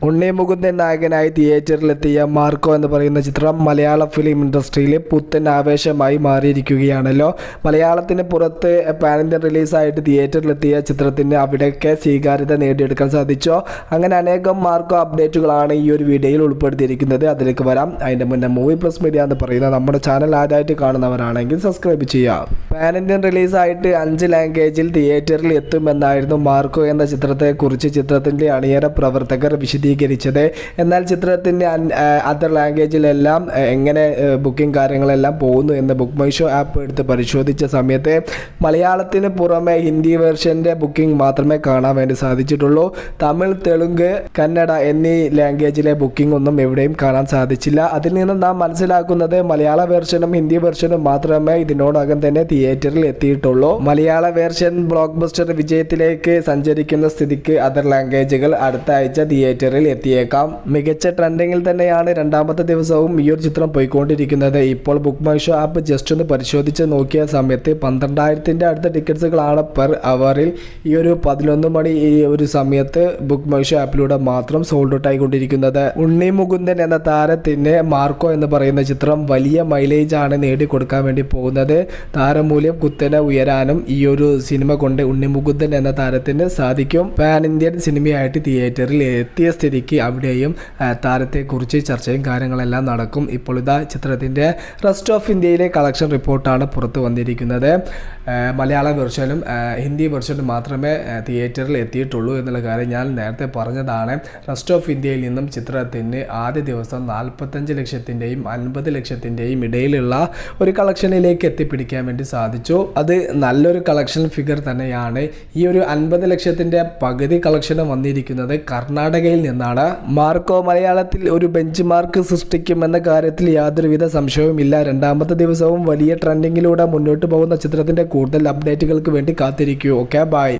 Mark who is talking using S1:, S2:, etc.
S1: ഉണ്ണി മുകുന്ദൻ നായകനായി തിയേറ്ററിലെത്തിയ മാർക്കോ എന്ന് പറയുന്ന ചിത്രം മലയാള ഫിലിം ഇൻഡസ്ട്രിയിൽ പുത്തൻ ആവേശമായി മാറിയിരിക്കുകയാണല്ലോ. മലയാളത്തിന് പുറത്ത് പാൻ ഇന്ത്യൻ റിലീസായിട്ട് തിയേറ്ററിലെത്തിയ ചിത്രത്തിന് അവിടെയൊക്കെ സ്വീകാര്യത നേടിയെടുക്കാൻ സാധിച്ചോ. അങ്ങനെ അനേകം മാർക്കോ അപ്ഡേറ്റുകളാണ് ഈ ഒരു വീഡിയോയിൽ ഉൾപ്പെടുത്തിയിരിക്കുന്നത്. അതിലേക്ക് വരാം. അതിൻ്റെ മുന്നേ മൂവി പ്ലസ് മീഡിയ എന്ന് പറയുന്ന നമ്മുടെ ചാനൽ ആദ്യമായിട്ട് കാണുന്നവരാണെങ്കിൽ സബ്സ്ക്രൈബ് ചെയ്യാം. പാൻ ഇന്ത്യൻ റിലീസായിട്ട് 5 ലാംഗ്വേജിൽ തിയേറ്ററിൽ എത്തുമെന്നായിരുന്നു മാർക്കോ എന്ന ചിത്രത്തെക്കുറിച്ച് ചിത്രത്തിൻ്റെ അണിയറ പ്രവർത്തകർ വിശദീകരിച്ചത്. എന്നാൽ ചിത്രത്തിൻ്റെ അതർ ലാംഗ്വേജിലെല്ലാം എങ്ങനെ ബുക്കിംഗ് കാര്യങ്ങളെല്ലാം പോകുന്നു എന്ന് ബുക്ക് മൈ ഷോ ആപ്പ് എടുത്ത് പരിശോധിച്ച സമയത്ത് മലയാളത്തിന് പുറമെ ഹിന്ദി വേർഷൻ്റെ ബുക്കിംഗ് മാത്രമേ കാണാൻ വേണ്ടി സാധിച്ചിട്ടുള്ളൂ. തമിഴ്, തെലുങ്ക്, കന്നഡ എന്നീ ലാംഗ്വേജിലെ ബുക്കിംഗ് ഒന്നും എവിടെയും കാണാൻ സാധിച്ചില്ല. അതിൽ നിന്ന് നാം മനസ്സിലാക്കുന്നത് മലയാള വേർഷനും ഹിന്ദി വേർഷനും മാത്രമേ ഇതിനോടകം തന്നെ തിയേറ്ററിൽ എത്തിയിട്ടുള്ളൂ. മലയാള വേർഷൻ ബ്ലോക്ക് ബസ്റ്റർ വിജയത്തിലേക്ക് സഞ്ചരിക്കുന്ന സ്ഥിതിക്ക് അതർ ലാംഗ്വേജുകൾ അടുത്ത ആഴ്ച തിയേറ്ററിൽ എത്തിയേക്കാം. മികച്ച ട്രെൻഡിങ്ങിൽ തന്നെയാണ് രണ്ടാമത്തെ ദിവസവും ഈ ഒരു ചിത്രം പോയിക്കൊണ്ടിരിക്കുന്നത്. ഇപ്പോൾ book my show app just ഒന്ന് പരിശോധിച്ച് നോക്കിയ സമയത്ത് 12,000 അടുത്ത ടിക്കറ്റ്സുകളാണ് പെർ അവറിൽ ഈ ഒരു 11 മണി ഈ ഒരു സമയത്ത് ബുക്ക് മൈ ഷോ ആപ്പിലൂടെ മാത്രം സോൾഡ് ഔട്ട് ആയിക്കൊണ്ടിരിക്കുന്നത്. ഉണ്ണി മുകുന്ദൻ എന്ന താരത്തിന് മാർക്കോ എന്ന് പറയുന്ന ചിത്രം വലിയ മൈലേജ് ആണ് നേടിക്കൊടുക്കാൻ വേണ്ടി പോകുന്നത്. താരമൂല്യം കുത്തനെ ഉയരാനും ഈ ഒരു സിനിമ കൊണ്ട് ഉണ്ണി മുകുന്ദൻ എന്ന താരത്തിന് സാധിക്കും. പാൻ ഇന്ത്യൻ സിനിമയായിട്ട് തിയേറ്ററിൽ എത്തിയ സ്ഥിതിക്ക് അവിടെയും താരത്തെക്കുറിച്ച് ചർച്ചയും കാര്യങ്ങളെല്ലാം നടക്കും. ഇപ്പോൾ ഇതാ ചിത്രത്തിൻ്റെ റെസ്റ്റ് ഓഫ് ഇന്ത്യയിലെ കളക്ഷൻ റിപ്പോർട്ടാണ് പുറത്തു വന്നിരിക്കുന്നത്. മലയാള വെർഷനും ഹിന്ദി വെർഷനും മാത്രമേ തിയേറ്ററിൽ എത്തിയിട്ടുള്ളൂ എന്നുള്ള കാര്യം ഞാൻ നേരത്തെ പറഞ്ഞതാണ്. റെസ്റ്റ് ഓഫ് ഇന്ത്യയിൽ നിന്നും ചിത്രത്തിന് ആദ്യ ദിവസം 45 ലക്ഷത്തിൻ്റെയും 50 ലക്ഷത്തിൻ്റെയും ഇടയിലുള്ള ഒരു കളക്ഷനിലേക്ക് എത്തിപ്പിടിക്കാൻ വേണ്ടി സാധിച്ചു. അത് നല്ലൊരു കളക്ഷൻ ഫിഗർ തന്നെയാണ്. ഈ ഒരു 50 ലക്ഷത്തിൻ്റെ പകുതി കളക്ഷൻ വന്നിരിക്കുന്നത് കർണാടകയിൽ നിന്നാണ്. മാർക്കോ മലയാളത്തിൽ ഒരു ബെഞ്ച് മാർക്ക് സൃഷ്ടിക്കുമെന്ന കാര്യത്തിൽ യാതൊരുവിധ സംശയവുമില്ല. രണ്ടാമത്തെ ദിവസവും വലിയ ട്രെൻഡിങ്ങിലൂടെ മുന്നോട്ട് പോകുന്ന ചിത്രത്തിൻ്റെ കൂടുതൽ അപ്ഡേറ്റുകൾക്ക് വേണ്ടി കാത്തിരിക്കൂ. Okay, by.